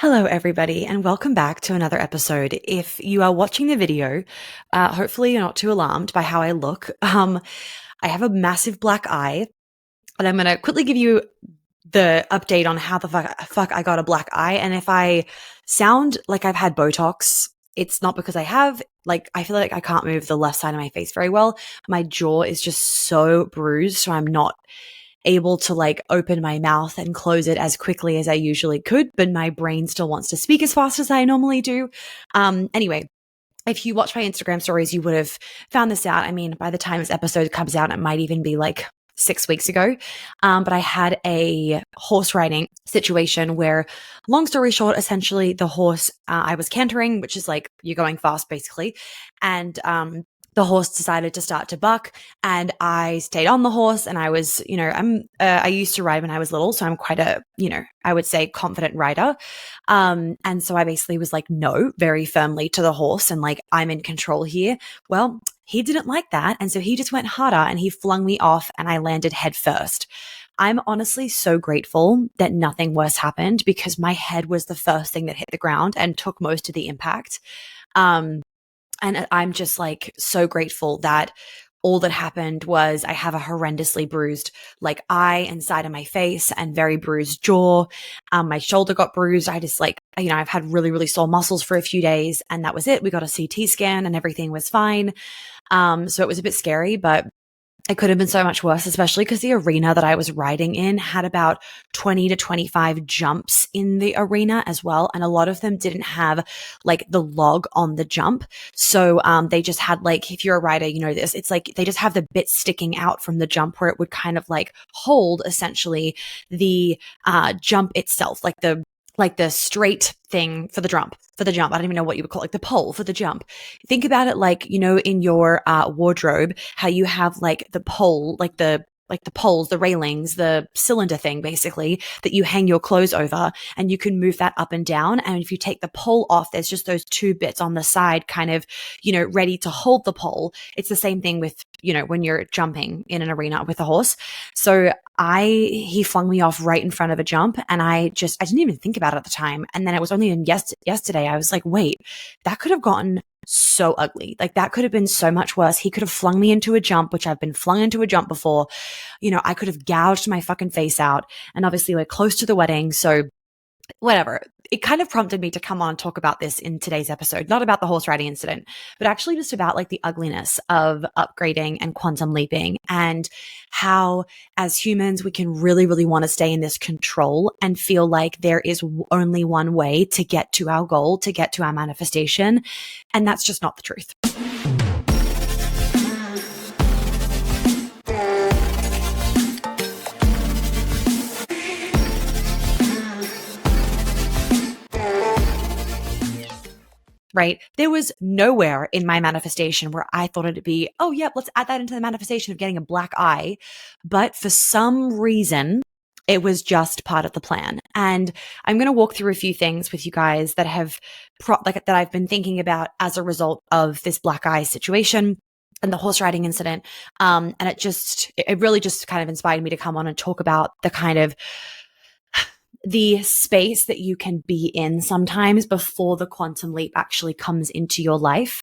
Hello, everybody, and welcome back to another episode. If you are watching the video, hopefully you're not too alarmed by how I look. I have a massive black eye, and I'm going to quickly give you the update on how the fuck I got a black eye. And if I sound like I've had Botox, it's not because I have. Like, I feel like I can't move the left side of my face very well. My jaw is just so bruised, so I'm not able to open my mouth and close it as quickly as I usually could, but my brain still wants to speak as fast as I normally do. Anyway, if you watch my Instagram stories, you would have found this out. I mean, by the time this episode comes out, it might even be 6 weeks ago. But I had a horse riding situation where, long story short, essentially the horse, I was cantering, which is you're going fast basically. And, the horse decided to start to buck, and I stayed on the horse, and I was, I used to ride when I was little, so I'm quite a, I would say confident rider. And so I basically was no, very firmly to the horse, and I'm in control here. Well, he didn't like that. And so he just went harder and he flung me off, and I landed head first. I'm honestly so grateful that nothing worse happened, because my head was the first thing that hit the ground and took most of the impact. And I'm just so grateful that all that happened was I have a horrendously bruised eye and side of my face, and very bruised jaw. My shoulder got bruised. I just I've had really, really sore muscles for a few days, and that was it. We got a CT scan and everything was fine. So it was a bit scary, but it could have been so much worse, especially because the arena that I was riding in had about 20 to 25 jumps in the arena as well. And a lot of them didn't have the log on the jump. So they just had if you're a rider, you know this, it's they just have the bit sticking out from the jump where it would kind of hold essentially the jump itself, the straight thing for the jump. I don't even know what you would call it, the pole for the jump. Think about it in your wardrobe, how you have the pole, the poles, the railings, the cylinder thing basically that you hang your clothes over, and you can move that up and down. And if you take the pole off, there's just those two bits on the side kind of, ready to hold the pole. It's the same thing with, when you're jumping in an arena with a horse. So he flung me off right in front of a jump, and I didn't even think about it at the time. And then it was only yesterday, I was wait, that could have gotten so ugly. That could have been so much worse. He could have flung me into a jump, which I've been flung into a jump before. I could have gouged my fucking face out, and obviously we're close to the wedding. So whatever. It kind of prompted me to come on and talk about this in today's episode, not about the horse riding incident, but actually just about the ugliness of upgrading and quantum leaping, and how as humans, we can really, really want to stay in this control and feel like there is only one way to get to our goal, to get to our manifestation. And that's just not the truth. Right? There was nowhere in my manifestation where I thought it'd be, oh, yeah, let's add that into the manifestation of getting a black eye. But for some reason, it was just part of the plan. And I'm going to walk through a few things with you guys that have that I've been thinking about as a result of this black eye situation and the horse riding incident. And it really just kind of inspired me to come on and talk about the kind of the space that you can be in sometimes before the quantum leap actually comes into your life,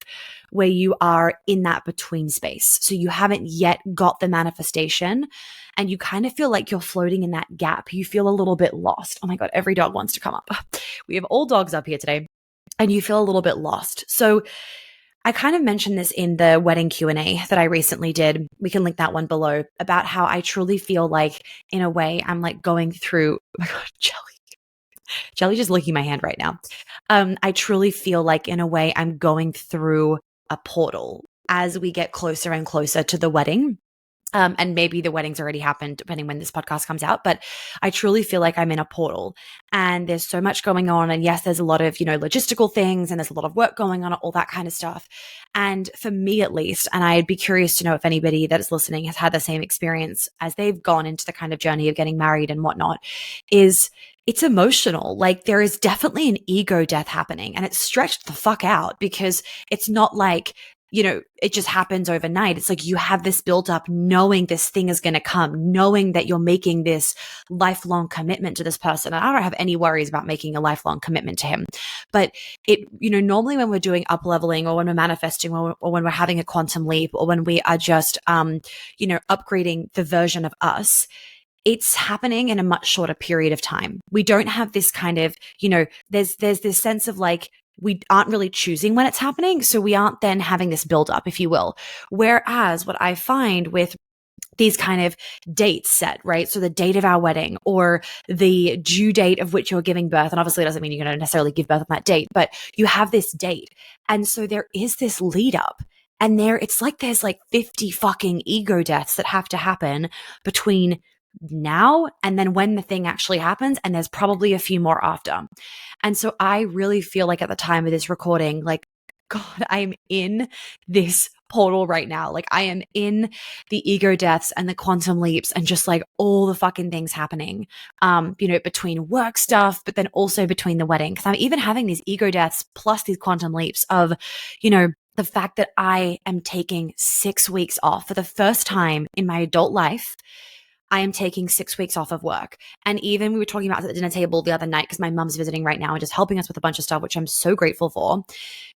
where you are in that between space. So you haven't yet got the manifestation, and you kind of feel like you're floating in that gap. You feel a little bit lost. Oh my God, every dog wants to come up. We have all dogs up here today, and you feel a little bit lost. So I kind of mentioned this in the wedding Q&A that I recently did. We can link that one below, about how I truly feel in a way, I'm going through, oh my God, Jelly just licking my hand right now. I truly feel in a way, I'm going through a portal as we get closer and closer to the wedding. And maybe the wedding's already happened, depending when this podcast comes out. But I truly feel like I'm in a portal, and there's so much going on. And yes, there's a lot of, logistical things, and there's a lot of work going on, all that kind of stuff. And for me, at least, and I'd be curious to know if anybody that is listening has had the same experience as they've gone into the kind of journey of getting married and whatnot, is it's emotional. There is definitely an ego death happening, and it's stretched the fuck out, because it's not it just happens overnight. It's like you have this built up knowing this thing is going to come, knowing that you're making this lifelong commitment to this person. And I don't have any worries about making a lifelong commitment to him. But normally when we're doing up leveling or when we're manifesting or when we're having a quantum leap or when we are just, upgrading the version of us, it's happening in a much shorter period of time. We don't have this kind of, there's this sense of like, we aren't really choosing when it's happening. So we aren't then having this build up, if you will. Whereas what I find with these kind of dates set, right? So the date of our wedding or the due date of which you're giving birth. And obviously it doesn't mean you're going to necessarily give birth on that date, but you have this date. And so there is this lead up. And there's like 50 fucking ego deaths that have to happen between now and then when the thing actually happens. And there's probably a few more after. And so I really feel like at the time of this recording, like, God, I'm in this portal right now. Like I am in the ego deaths and the quantum leaps and just like all the fucking things happening, between work stuff, but then also between the wedding. Cause I'm even having these ego deaths plus these quantum leaps of, the fact that I am taking 6 weeks off for the first time in my adult life. I am taking 6 weeks off of work. And even we were talking about it at the dinner table the other night because my mum's visiting right now and just helping us with a bunch of stuff, which I'm so grateful for.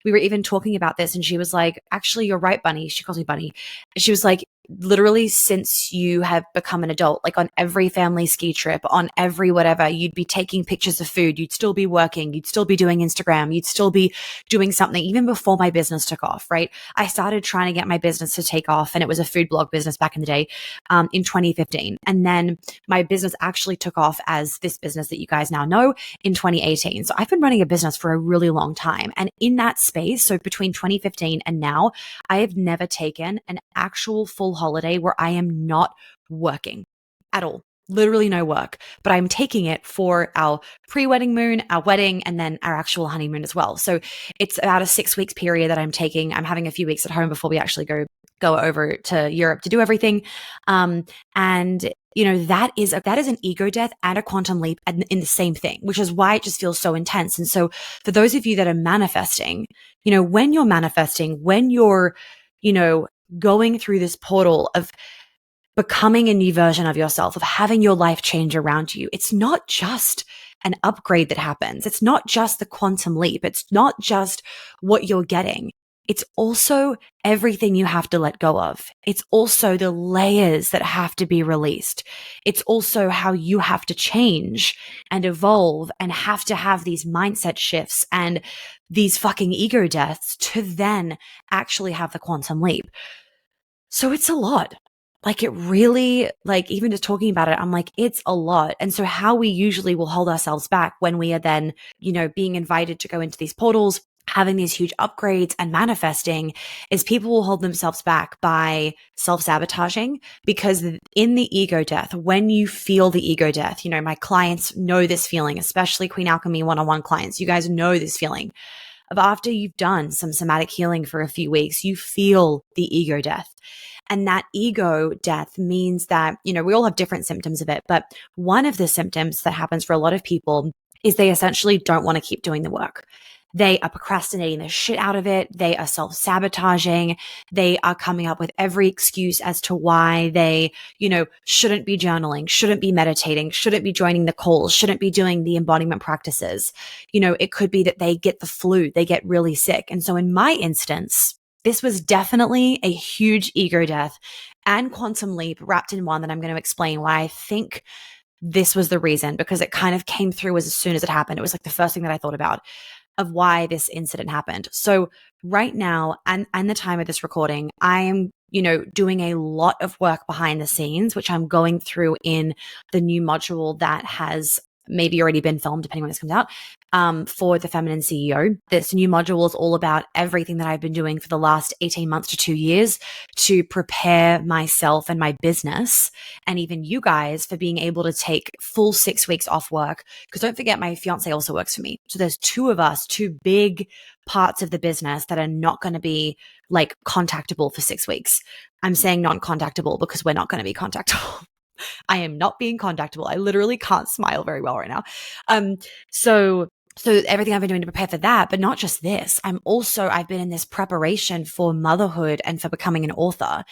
We were even talking about this and she was like, actually, you're right, Bunny. She calls me Bunny. She was like, literally since you have become an adult, like on every family ski trip, on every whatever, you'd be taking pictures of food, you'd still be working, you'd still be doing Instagram, you'd still be doing something even before my business took off, right? I started trying to get my business to take off and it was a food blog business back in the day, in 2015. And then my business actually took off as this business that you guys now know in 2018. So I've been running a business for a really long time. And in that space, so between 2015 and now, I have never taken an actual full holiday where I am not working at all. Literally no work, but I'm taking it for our pre-wedding moon, our wedding, and then our actual honeymoon as well. So it's about a 6 weeks period that I'm taking. I'm having a few weeks at home before we actually go over to Europe to do everything. And that is an ego death and a quantum leap in the same thing, which is why it just feels so intense. And so for those of you that are manifesting, when you're manifesting, when you're, going through this portal of becoming a new version of yourself, of having your life change around you, it's not just an upgrade that happens. It's not just the quantum leap. It's not just what you're getting. It's also everything you have to let go of. It's also the layers that have to be released. It's also how you have to change and evolve and have to have these mindset shifts and these fucking ego deaths to then actually have the quantum leap. So it's a lot. Like it really, like even just talking about it, I'm like, it's a lot. And so how we usually will hold ourselves back when we are then, being invited to go into these portals, having these huge upgrades and manifesting is people will hold themselves back by self-sabotaging because in the ego death, when you feel the ego death, my clients know this feeling, especially Queen Alchemy one-on-one clients. You guys know this feeling of after you've done some somatic healing for a few weeks, you feel the ego death. And that ego death means that, we all have different symptoms of it. But one of the symptoms that happens for a lot of people is they essentially don't want to keep doing the work. They are procrastinating the shit out of it. They are self-sabotaging. They are coming up with every excuse as to why they, shouldn't be journaling, shouldn't be meditating, shouldn't be joining the calls, shouldn't be doing the embodiment practices. It could be that they get the flu, they get really sick. And so in my instance, this was definitely a huge ego death and quantum leap wrapped in one that I'm going to explain why I think this was the reason, because it kind of came through as soon as it happened. It was like the first thing that I thought about of why this incident happened. So right now and the time of this recording, I am, doing a lot of work behind the scenes, which I'm going through in the new module that has maybe already been filmed, depending when this comes out, for the Feminine CEO. This new module is all about everything that I've been doing for the last 18 months to 2 years to prepare myself and my business and even you guys for being able to take full 6 weeks off work. Because don't forget, my fiance also works for me. So there's two of us, two big parts of the business that are not going to be like contactable for 6 weeks. I'm saying non-contactable because we're not going to be contactable. I am not being contactable. I literally can't smile very well right now. So so everything I've been doing to prepare for that, but not just this. I've been in this preparation for motherhood and for becoming an author.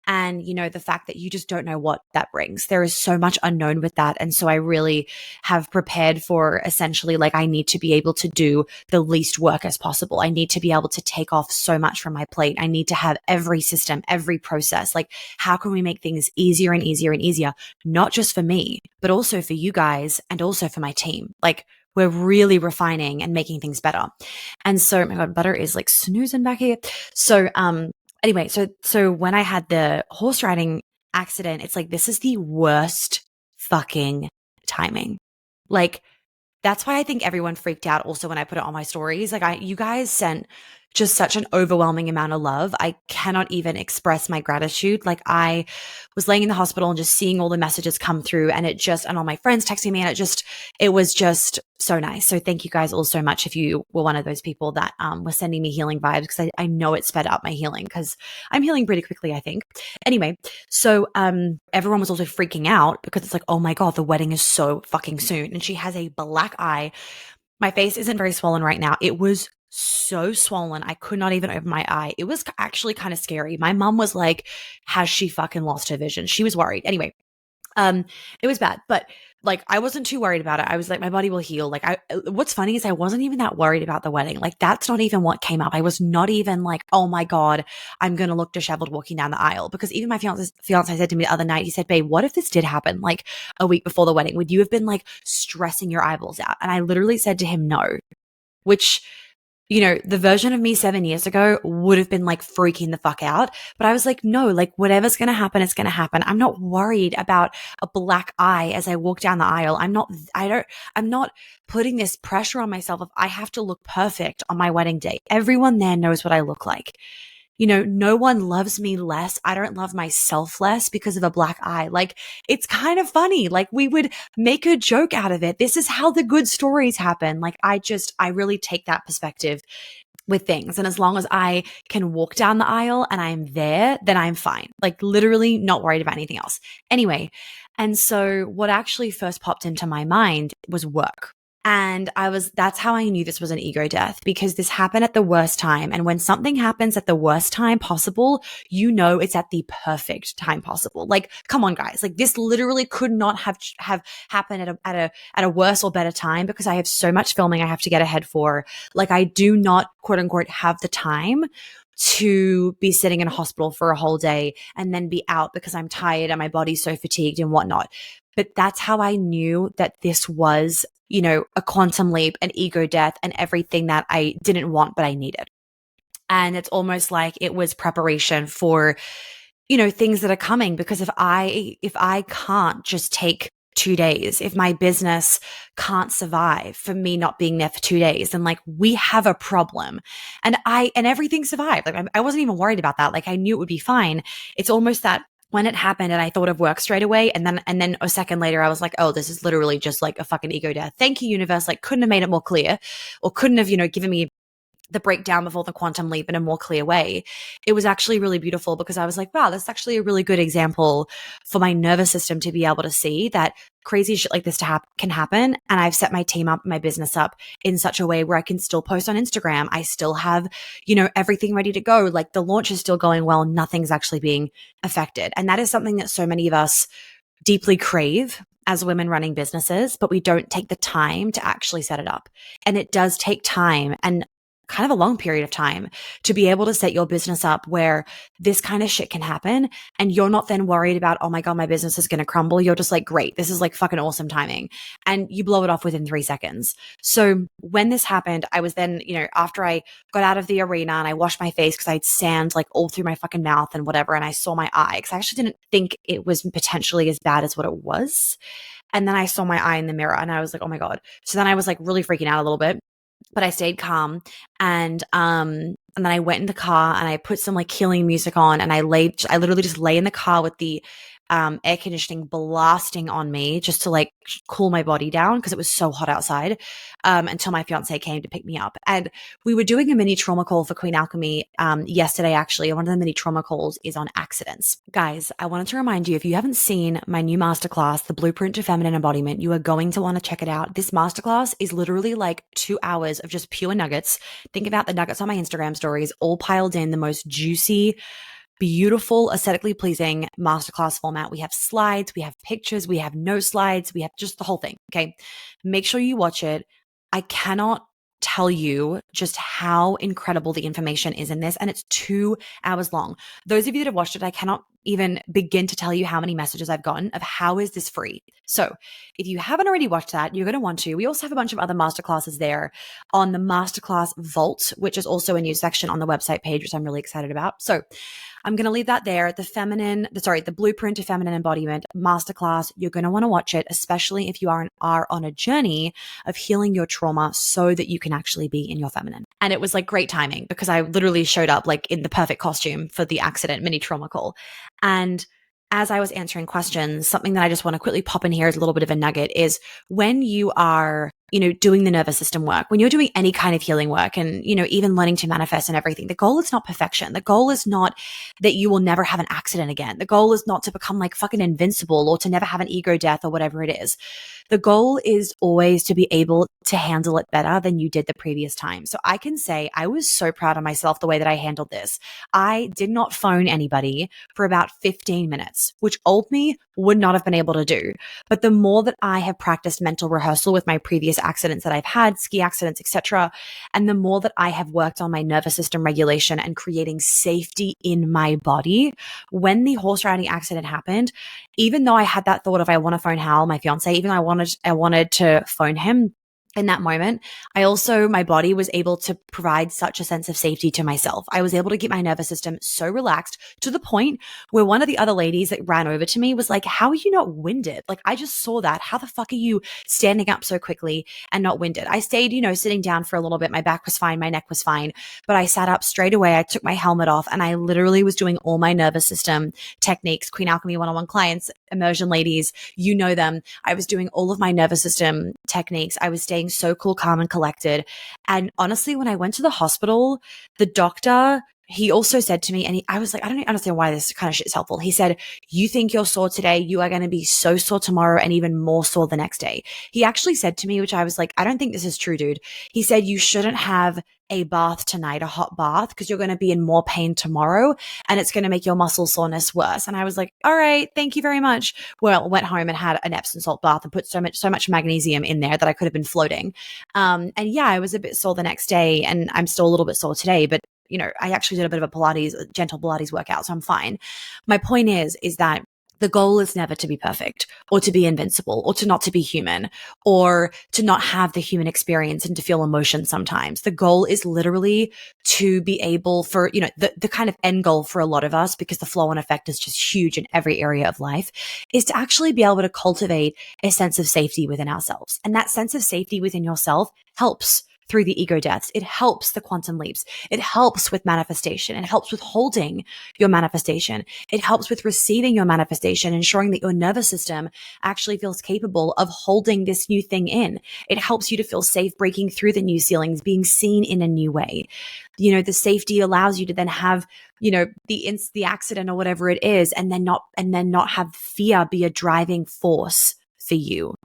And, the fact that you just don't know what that brings. There is so much unknown with that. And so I really have prepared for essentially like I need to be able to do the least work as possible. I need to be able to take off so much from my plate. I need to have every system, every process. Like, how can we make things easier and easier and easier? Not just for me, but also for you guys and also for my team. Like, we're really refining and making things better. And so, my God, Butter is like snoozing back here. So, anyway, so when I had the horse riding accident, it's like, this is the worst fucking timing. Like, that's why I think everyone freaked out also when I put it on my stories. Like you guys sent just such an overwhelming amount of love. I cannot even express my gratitude. Like I was laying in the hospital and just seeing all the messages come through and and all my friends texting me and it was just so nice. So thank you guys all so much if you were one of those people that were sending me healing vibes, because I know it sped up my healing because I'm healing pretty quickly, I think. Anyway, so everyone was also freaking out because it's like, oh my God, the wedding is so fucking soon. And she has a black eye. My face isn't very swollen right now. It was so swollen. I could not even open my eye. It was actually kind of scary. My mom was like, has she fucking lost her vision? She was worried. Anyway, it was bad, but like I wasn't too worried about it. I was like, my body will heal. Like what's funny is I wasn't even that worried about the wedding. Like that's not even what came up. I was not even like, oh my God, I'm going to look disheveled walking down the aisle, because even my fiance said to me the other night, he said, babe, what if this did happen like a week before the wedding? Would you have been like stressing your eyeballs out? And I literally said to him, no, which, the version of me 7 years ago would have been like freaking the fuck out. But I was like, no, like whatever's going to happen, it's going to happen. I'm not worried about a black eye as I walk down the aisle. I'm not putting this pressure on myself if I have to look perfect on my wedding day. Everyone there knows what I look like. No one loves me less. I don't love myself less because of a black eye. Like, it's kind of funny. Like, we would make a joke out of it. This is how the good stories happen. Like, I really take that perspective with things. And as long as I can walk down the aisle and I'm there, then I'm fine. Like, literally not worried about anything else. Anyway, and so what actually first popped into my mind was work. And that's how I knew this was an ego death, because this happened at the worst time. And when something happens at the worst time possible, it's at the perfect time possible. Like, come on, guys. Like, this literally could not have happened at a worse or better time, because I have so much filming I have to get ahead for. Like, I do not, quote unquote, have the time to be sitting in a hospital for a whole day and then be out because I'm tired and my body's so fatigued and whatnot. But that's how I knew that this was, a quantum leap, an ego death, and everything that I didn't want, but I needed. And it's almost like it was preparation for, things that are coming. Because if I can't just take 2 days, if my business can't survive for me not being there for 2 days, then like we have a problem. And everything survived. Like I wasn't even worried about that. Like I knew it would be fine. It's almost that when it happened and I thought of work straight away, and then a second later I was like, oh, this is literally just like a fucking ego death. Thank you, universe. Like, couldn't have made it more clear, or couldn't have, given me the breakdown before the quantum leap in a more clear way. It was actually really beautiful, because I was like, wow, that's actually a really good example for my nervous system to be able to see that crazy shit like this can happen. And I've set my team up, my business up in such a way where I can still post on Instagram. I still have, everything ready to go. Like, the launch is still going well. Nothing's actually being affected. And that is something that so many of us deeply crave as women running businesses, but we don't take the time to actually set it up. And it does take time, and kind of a long period of time, to be able to set your business up where this kind of shit can happen. And you're not then worried about, oh my God, my business is going to crumble. You're just like, great, this is like fucking awesome timing. And you blow it off within 3 seconds. So when this happened, I was then, after I got out of the arena and I washed my face because I had sand like all through my fucking mouth and whatever. And I saw my eye, because I actually didn't think it was potentially as bad as what it was. And then I saw my eye in the mirror and I was like, oh my God. So then I was like really freaking out a little bit. But I stayed calm, and then I went in the car and I put some like healing music on, and I literally just lay in the car with the air conditioning blasting on me just to like cool my body down because it was so hot outside, until my fiance came to pick me up. And we were doing a mini trauma call for Queen Alchemy yesterday, actually. One of the mini trauma calls is on accidents. Guys, I wanted to remind you, if you haven't seen my new masterclass, The Blueprint to Feminine Embodiment, you are going to want to check it out. This masterclass is literally like 2 hours of just pure nuggets. Think about the nuggets on my Instagram stories, all piled in the most juicy, beautiful, aesthetically pleasing masterclass format. We have slides, we have pictures, we have no slides, we have just the whole thing. Okay. Make sure you watch it. I cannot tell you just how incredible the information is in this. And it's 2 hours long. Those of you that have watched it, I cannot even begin to tell you how many messages I've gotten of how is this free. So if you haven't already watched that, you're going to want to. We also have a bunch of other masterclasses there on the masterclass vault, which is also a new section on the website page, which I'm really excited about. So I'm going to leave that there. The Blueprint to Feminine Embodiment masterclass. You're going to want to watch it, especially if you are on a journey of healing your trauma so that you can actually be in your feminine. And it was like great timing because I literally showed up like in the perfect costume for the accident mini trauma call. And as I was answering questions, something that I just want to quickly pop in here as a little bit of a nugget is when you are, doing the nervous system work, when you're doing any kind of healing work and, even learning to manifest and everything, the goal is not perfection. The goal is not that you will never have an accident again. The goal is not to become like fucking invincible or to never have an ego death or whatever it is. The goal is always to be able to handle it better than you did the previous time. So I can say I was so proud of myself the way that I handled this. I did not phone anybody for about 15 minutes, which old me would not have been able to do. But the more that I have practiced mental rehearsal with my previous accidents that I've had, ski accidents, etc., and the more that I have worked on my nervous system regulation and creating safety in my body, when the horse riding accident happened, even though I had that thought of I want to phone Hal, my fiance, even though I wanted to phone him in that moment, my body was able to provide such a sense of safety to myself. I was able to get my nervous system so relaxed to the point where one of the other ladies that ran over to me was like, how are you not winded? Like, I just saw that. How the fuck are you standing up so quickly and not winded? I stayed, sitting down for a little bit. My back was fine. My neck was fine, but I sat up straight away. I took my helmet off and I literally was doing all my nervous system techniques, Queen Alchemy one-on-one clients, immersion ladies, you know them. I was doing all of my nervous system techniques. I was staying so cool, calm, and collected. And honestly, when I went to the hospital, the doctor, he also said to me, and I was like, I don't understand why this kind of shit is helpful. He said, you think you're sore today, you are going to be so sore tomorrow and even more sore the next day. He actually said to me, which I was like, I don't think this is true, dude. He said, you shouldn't have a bath tonight, a hot bath, because you're going to be in more pain tomorrow and it's going to make your muscle soreness worse. And I was like, all right, thank you very much. Well, went home and had an Epsom salt bath and put so much magnesium in there that I could have been floating. And yeah, I was a bit sore the next day and I'm still a little bit sore today, but I actually did a bit of a gentle Pilates workout, so I'm fine. My point is that the goal is never to be perfect or to be invincible or to not to be human or to not have the human experience and to feel emotion sometimes. The goal is literally to be able for, the kind of end goal for a lot of us, because the flow on effect is just huge in every area of life, is to actually be able to cultivate a sense of safety within ourselves. And that sense of safety within yourself helps through the ego deaths. It helps the quantum leaps. It helps with manifestation. It helps with holding your manifestation. It helps with receiving your manifestation, ensuring that your nervous system actually feels capable of holding this new thing in. It helps you to feel safe breaking through the new ceilings, being seen in a new way. The safety allows you to then have, the accident or whatever it is, and then not have fear be a driving force for you.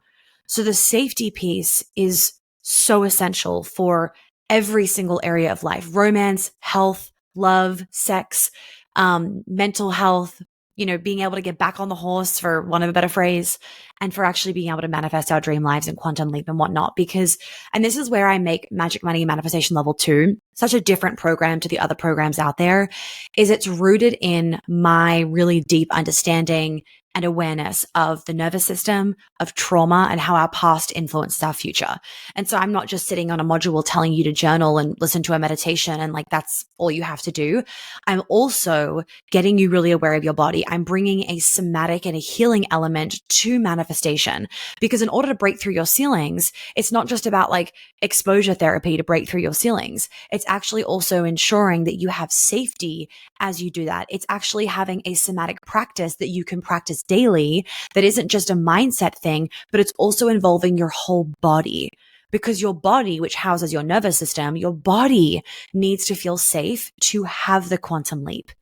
So the safety piece is so essential for every single area of life: romance, health, love, sex, mental health, being able to get back on the horse, for want of a better phrase, and for actually being able to manifest our dream lives and quantum leap and whatnot. And this is where I make Magic Money Manifestation Level 2 such a different program to the other programs out there, is it's rooted in my really deep understanding and awareness of the nervous system, of trauma, and how our past influences our future. And so I'm not just sitting on a module telling you to journal and listen to a meditation and like that's all you have to do. I'm also getting you really aware of your body. I'm bringing a somatic and a healing element to manifestation, because in order to break through your ceilings, it's not just about like exposure therapy to break through your ceilings. It's actually also ensuring that you have safety as you do that. It's actually having a somatic practice that you can practice practice daily that isn't just a mindset thing, but it's also involving your whole body. Because your body, which houses your nervous system, your body needs to feel safe to have the quantum leap.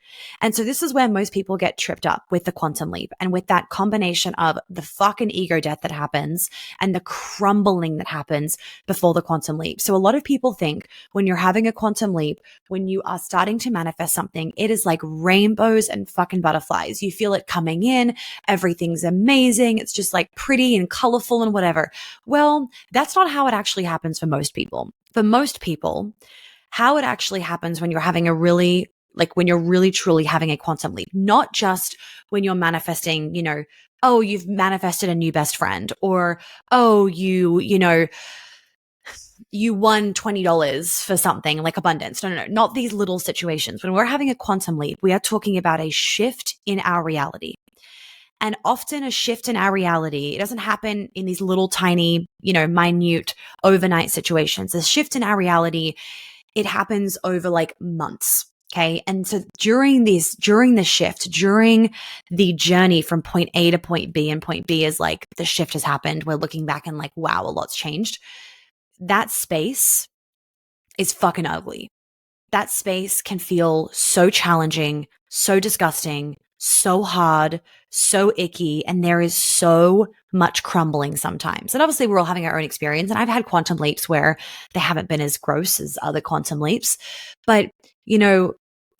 And so this is where most people get tripped up with the quantum leap and with that combination of the fucking ego death that happens and the crumbling that happens before the quantum leap. So a lot of people think when you're having a quantum leap, when you are starting to manifest something, it is like rainbows and fucking butterflies. You feel it coming in. Everything's amazing. It's just like pretty and colorful and whatever. Well, that's not how it actually happens for most people. For most people, how it actually happens when you're having a really when you're really truly having a quantum leap, not just when you're manifesting, oh, you've manifested a new best friend, or, oh, you won $20 for something like abundance. No, not these little situations. When we're having a quantum leap, we are talking about a shift in our reality. And often a shift in our reality, it doesn't happen in these little tiny, minute overnight situations. A shift in our reality, it happens over like months. Okay. And so during the shift, during the journey from point A to point B, and point B is like the shift has happened. We're looking back and like, wow, a lot's changed. That space is fucking ugly. That space can feel so challenging, so disgusting, so hard, so icky, and there is so much crumbling sometimes. And obviously we're all having our own experience, and I've had quantum leaps where they haven't been as gross as other quantum leaps. But,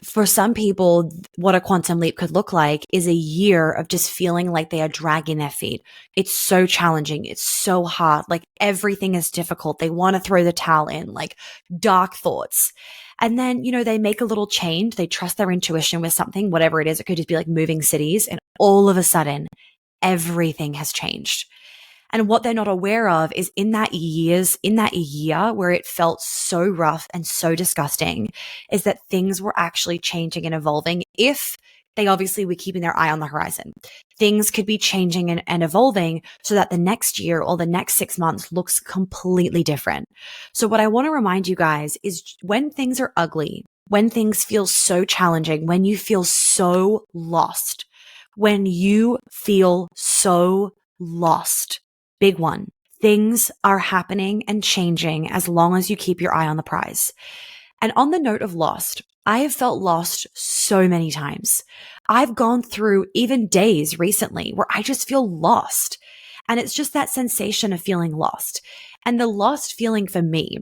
for some people, what a quantum leap could look like is a year of just feeling like they are dragging their feet. It's so challenging. It's so hard. Like everything is difficult. They want to throw the towel in, like dark thoughts. And then, they make a little change. They trust their intuition with something, whatever it is. It could just be like moving cities. And all of a sudden, everything has changed. And what they're not aware of is in that year where it felt so rough and so disgusting, is that things were actually changing and evolving if they obviously were keeping their eye on the horizon. Things could be changing and evolving so that the next year or the next 6 months looks completely different. So what I want to remind you guys is when things are ugly, when things feel so challenging, when you feel so lost, when you feel so lost, big one. Things are happening and changing as long as you keep your eye on the prize. And on the note of lost, I have felt lost so many times. I've gone through even days recently where I just feel lost. And it's just that sensation of feeling lost. And the lost feeling for me,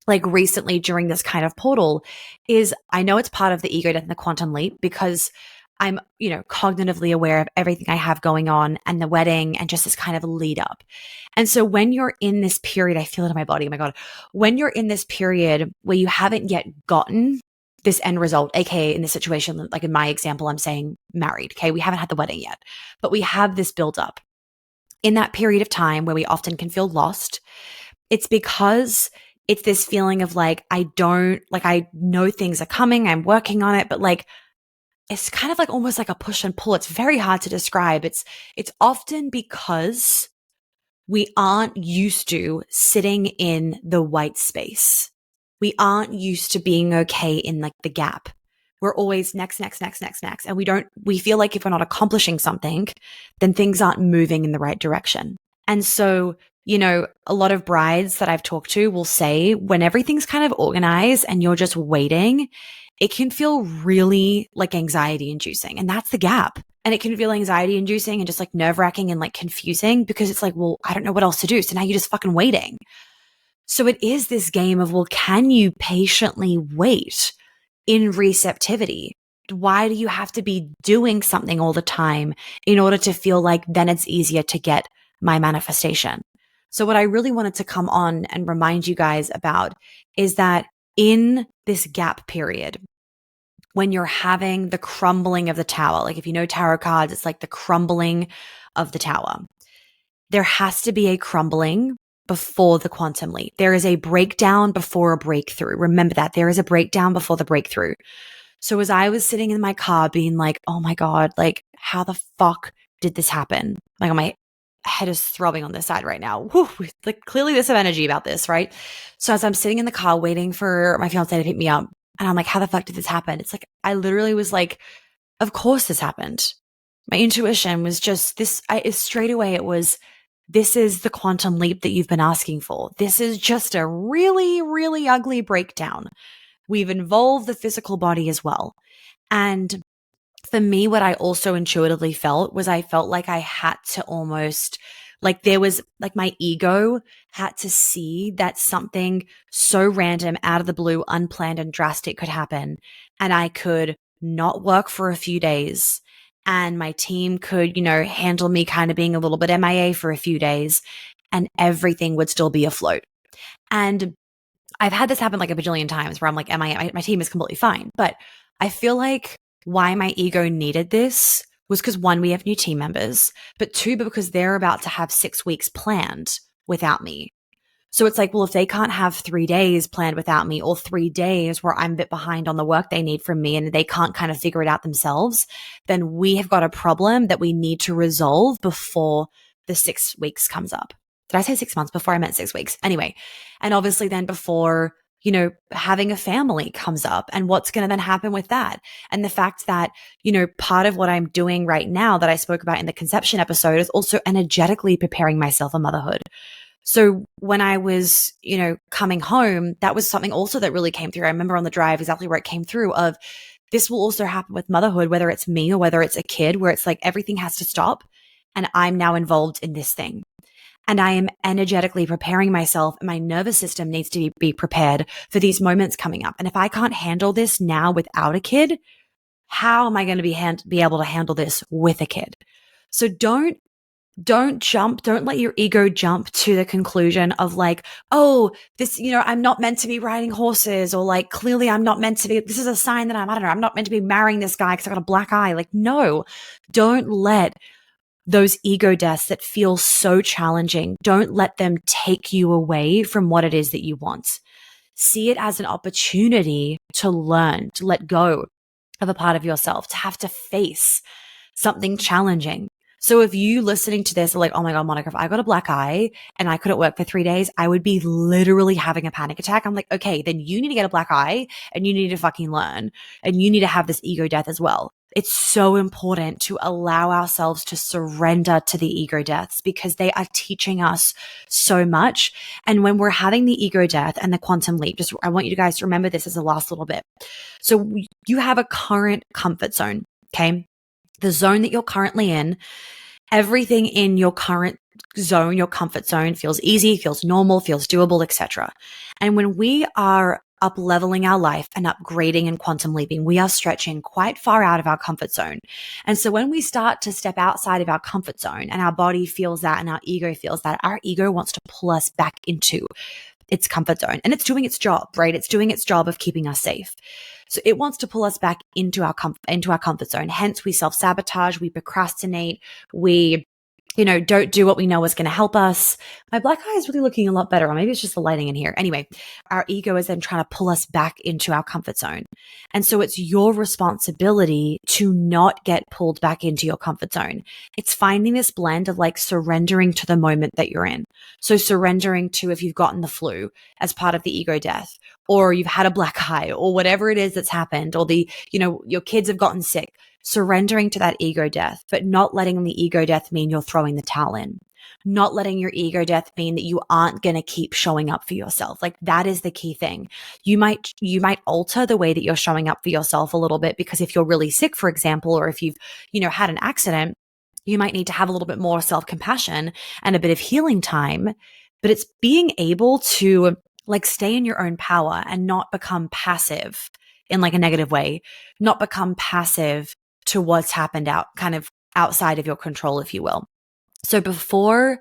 like recently during this kind of portal, is I know it's part of the ego death and the quantum leap because I'm, cognitively aware of everything I have going on and the wedding and just this kind of lead up. And so when you're in this period, I feel it in my body. Oh my God. When you're in this period where you haven't yet gotten this end result, AKA in this situation, like in my example, I'm saying married. Okay. We haven't had the wedding yet, but we have this build up. In that period of time where we often can feel lost, it's because it's this feeling of like, I know things are coming. I'm working on it, but like, it's kind of like almost like a push and pull. It's very hard to describe. It's often because we aren't used to sitting in the white space. We aren't used to being okay in like the gap. We're always next. And we feel like if we're not accomplishing something, then things aren't moving in the right direction. And so, a lot of brides that I've talked to will say when everything's kind of organized and you're just waiting, it can feel really like anxiety inducing. And that's the gap. And it can feel anxiety inducing and just like nerve wracking and like confusing because it's like, well, I don't know what else to do. So now you're just fucking waiting. So it is this game of, well, can you patiently wait in receptivity? Why do you have to be doing something all the time in order to feel like then it's easier to get my manifestation? So what I really wanted to come on and remind you guys about is that in this gap period, when you're having the crumbling of the tower, like if you know tarot cards, it's like the crumbling of the tower. There has to be a crumbling before the quantum leap. There is a breakdown before a breakthrough. Remember that there is a breakdown before the breakthrough. So as I was sitting in my car being like, oh my God, like how the fuck did this happen? Like my head is throbbing on this side right now. Whew, like clearly there's some energy about this, right? So as I'm sitting in the car waiting for my fiance to pick me up, and I'm like, how the fuck did this happen? It's like, I literally was like, of course this happened. My intuition was just this. Straight away, it was, this is the quantum leap that you've been asking for. This is just a really, really ugly breakdown. We've involved the physical body as well. And for me, what I also intuitively felt was I felt like I had to almost, like there was like my ego had to see that something so random, out of the blue, unplanned and drastic could happen. And I could not work for a few days. And my team could, handle me kind of being a little bit MIA for a few days, and everything would still be afloat. And I've had this happen like a bajillion times where I'm like, my team is completely fine. But I feel like why my ego needed this was because, one, we have new team members, but two, because they're about to have 6 weeks planned without me. So it's like, well, if they can't have 3 days planned without me, or 3 days where I'm a bit behind on the work they need from me and they can't kind of figure it out themselves, then we have got a problem that we need to resolve before the 6 weeks comes up. Did I say 6 months? Before I meant 6 weeks. Anyway, and obviously then before, having a family comes up, and what's going to then happen with that. And the fact that, part of what I'm doing right now that I spoke about in the conception episode is also energetically preparing myself for motherhood. So when I was, coming home, that was something also that really came through. I remember on the drive exactly where it came through of, this will also happen with motherhood, whether it's me or whether it's a kid, where it's like everything has to stop and I'm now involved in this thing. And I am energetically preparing myself, and my nervous system needs to be prepared for these moments coming up. And if I can't handle this now without a kid, how am I going to be able to handle this with a kid? So don't let your ego jump to the conclusion of like, oh, this, I'm not meant to be riding horses, or like, clearly I'm not meant to be, this is a sign that I'm not meant to be marrying this guy because I got a black eye. Like, no, don't let those ego deaths that feel so challenging, don't let them take you away from what it is that you want. See it as an opportunity to learn, to let go of a part of yourself, to have to face something challenging. So if you listening to this are like, oh my God, Monica, if I got a black eye and I couldn't work for 3 days, I would be literally having a panic attack. I'm like, okay, then you need to get a black eye and you need to fucking learn, and you need to have this ego death as well. It's so important to allow ourselves to surrender to the ego deaths, because they are teaching us so much. And when we're having the ego death and the quantum leap, I want you guys to remember this as the last little bit. So you have a current comfort zone, okay? The zone that you're currently in, everything in your current zone, your comfort zone, feels easy, feels normal, feels doable, etc. And when we are up leveling our life and upgrading and quantum leaping, we are stretching quite far out of our comfort zone. And so when we start to step outside of our comfort zone and our body feels that and our ego feels that, our ego wants to pull us back into its comfort zone. And it's doing its job, right? It's doing its job of keeping us safe. So it wants to pull us back into our comfort zone. Hence, we self-sabotage, we procrastinate, we don't do what we know is going to help us. My black eye is really looking a lot better, or maybe it's just the lighting in here. Anyway, our ego is then trying to pull us back into our comfort zone. And so it's your responsibility to not get pulled back into your comfort zone. It's finding this blend of like surrendering to the moment that you're in. So surrendering to, if you've gotten the flu as part of the ego death, or you've had a black eye, or whatever it is that's happened, or your kids have gotten sick, surrendering to that ego death, but not letting the ego death mean you're throwing the towel in. Not letting your ego death mean that you aren't going to keep showing up for yourself. Like, that is the key thing. You might alter the way that you're showing up for yourself a little bit, because if you're really sick, for example, or if you've, had an accident, you might need to have a little bit more self-compassion and a bit of healing time. But it's being able to like stay in your own power and not become passive in like a negative way, not become passive to what's happened outside of your control, if you will. So before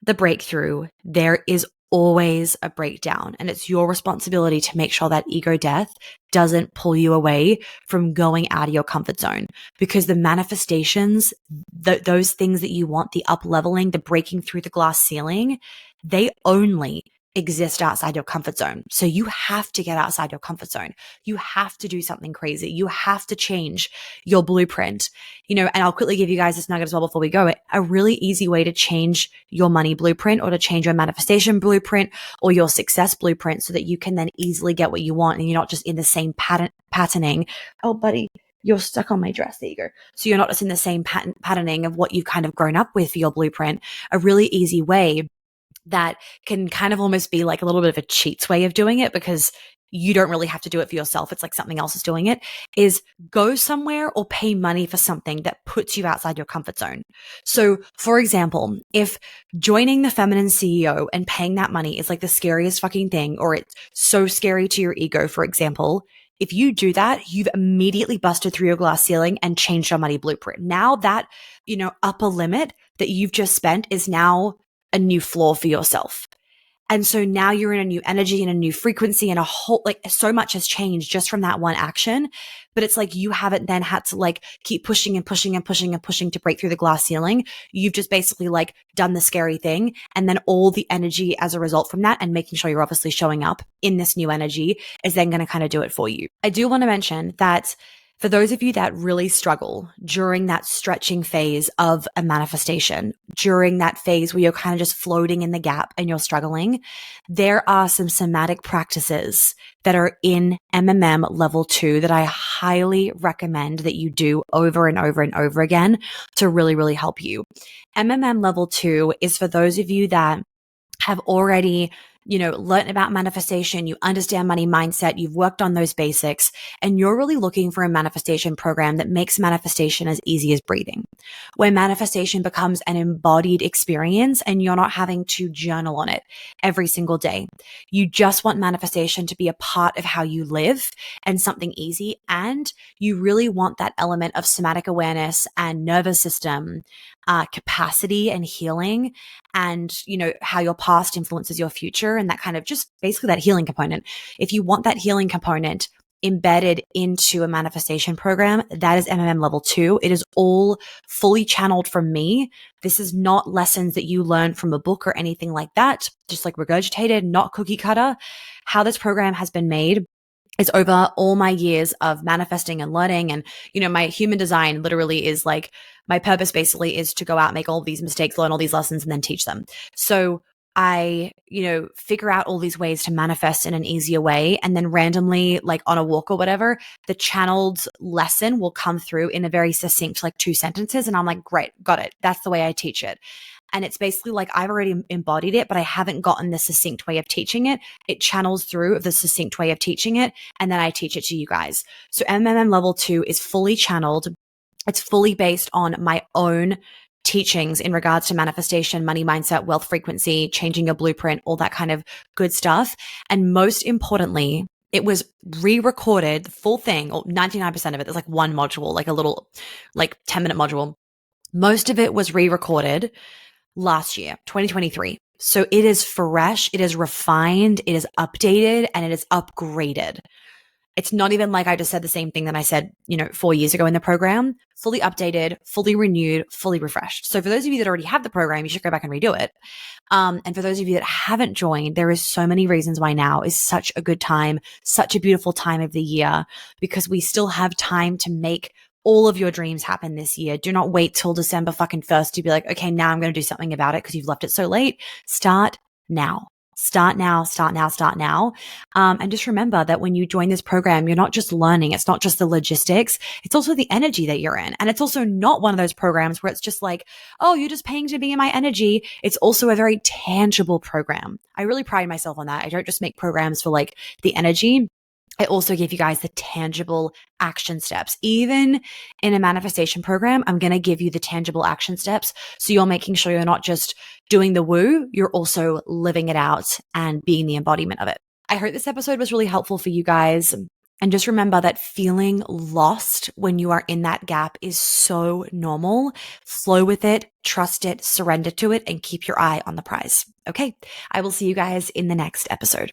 the breakthrough, there is always a breakdown, and it's your responsibility to make sure that ego death doesn't pull you away from going out of your comfort zone, because the manifestations, those things that you want, the up leveling, the breaking through the glass ceiling, they only exist outside your comfort zone. So you have to get outside your comfort zone. You have to do something crazy. You have to change your blueprint, and I'll quickly give you guys this nugget as well before we go. A really easy way to change your money blueprint, or to change your manifestation blueprint, or your success blueprint, so that you can then easily get what you want and you're not just in the same patterning. Oh, buddy, you're stuck on my dress. There you go. So you're not just in the same patterning of what you've kind of grown up with for your blueprint. A really easy way that can kind of almost be like a little bit of a cheats way of doing it, because you don't really have to do it for yourself. It's like something else is doing it, is go somewhere or pay money for something that puts you outside your comfort zone. So for example, if joining the Feminine CEO and paying that money is like the scariest fucking thing, or it's so scary to your ego, for example, if you do that, you've immediately busted through your glass ceiling and changed your money blueprint. Now that, upper limit that you've just spent is now a new floor for yourself. And so now you're in a new energy and a new frequency, and a whole, like, so much has changed just from that one action. But it's like you haven't then had to like keep pushing and pushing and pushing and pushing to break through the glass ceiling. You've just basically like done the scary thing. And then all the energy as a result from that, and making sure you're obviously showing up in this new energy, is then going to kind of do it for you. I do want to mention that for those of you that really struggle during that stretching phase of a manifestation, during that phase where you're kind of just floating in the gap and you're struggling, there are some somatic practices that are in MMM level 2 that I highly recommend that you do over and over and over again to really, really help you. MMM level 2 is for those of you that have already learned about manifestation, you understand money mindset, you've worked on those basics, and you're really looking for a manifestation program that makes manifestation as easy as breathing, where manifestation becomes an embodied experience and you're not having to journal on it every single day. You just want manifestation to be a part of how you live and something easy. And you really want that element of somatic awareness and nervous system capacity and healing, and how your past influences your future, and that kind of just basically that healing component. If you want that healing component embedded into a manifestation program, that is MMM level 2. It is all fully channeled from me. This is not lessons that you learn from a book or anything like that, just like regurgitated, not cookie cutter. How this program has been made is over all my years of manifesting and learning. And, my human design literally is like, my purpose basically is to go out, make all these mistakes, learn all these lessons, and then teach them. So I, figure out all these ways to manifest in an easier way. And then randomly, like on a walk or whatever, the channeled lesson will come through in a very succinct, like 2 sentences. And I'm like, great, got it. That's the way I teach it. And it's basically like I've already embodied it, but I haven't gotten the succinct way of teaching it. It channels through the succinct way of teaching it, and then I teach it to you guys. So MMM level 2 is fully channeled. It's fully based on my own teachings in regards to manifestation, money mindset, wealth frequency, changing your blueprint, all that kind of good stuff. And most importantly, it was re-recorded, the full thing, or 99% of it. There's like one module, like a little, like 10-minute module. Most of it was re-recorded last year, 2023. So it is fresh, it is refined, it is updated, and it is upgraded. It's not even like I just said the same thing that I said, 4 years ago in the program. Fully updated, fully renewed, fully refreshed. So for those of you that already have the program, you should go back and redo it. And for those of you that haven't joined, there is so many reasons why now is such a good time, such a beautiful time of the year, because we still have time to make all of your dreams happen this year. Do not wait till December fucking 1st to be like, okay, now I'm going to do something about it because you've left it so late. Start now. Start now, start now, start now. And just remember that when you join this program, you're not just learning. It's not just the logistics. It's also the energy that you're in. And it's also not one of those programs where it's just like, oh, you're just paying to be in my energy. It's also a very tangible program. I really pride myself on that. I don't just make programs for like the energy. I also give you guys the tangible action steps. Even in a manifestation program, I'm going to give you the tangible action steps. So you're making sure you're not just doing the woo, you're also living it out and being the embodiment of it. I hope this episode was really helpful for you guys. And just remember that feeling lost when you are in that gap is so normal. Flow with it, trust it, surrender to it, and keep your eye on the prize. Okay, I will see you guys in the next episode.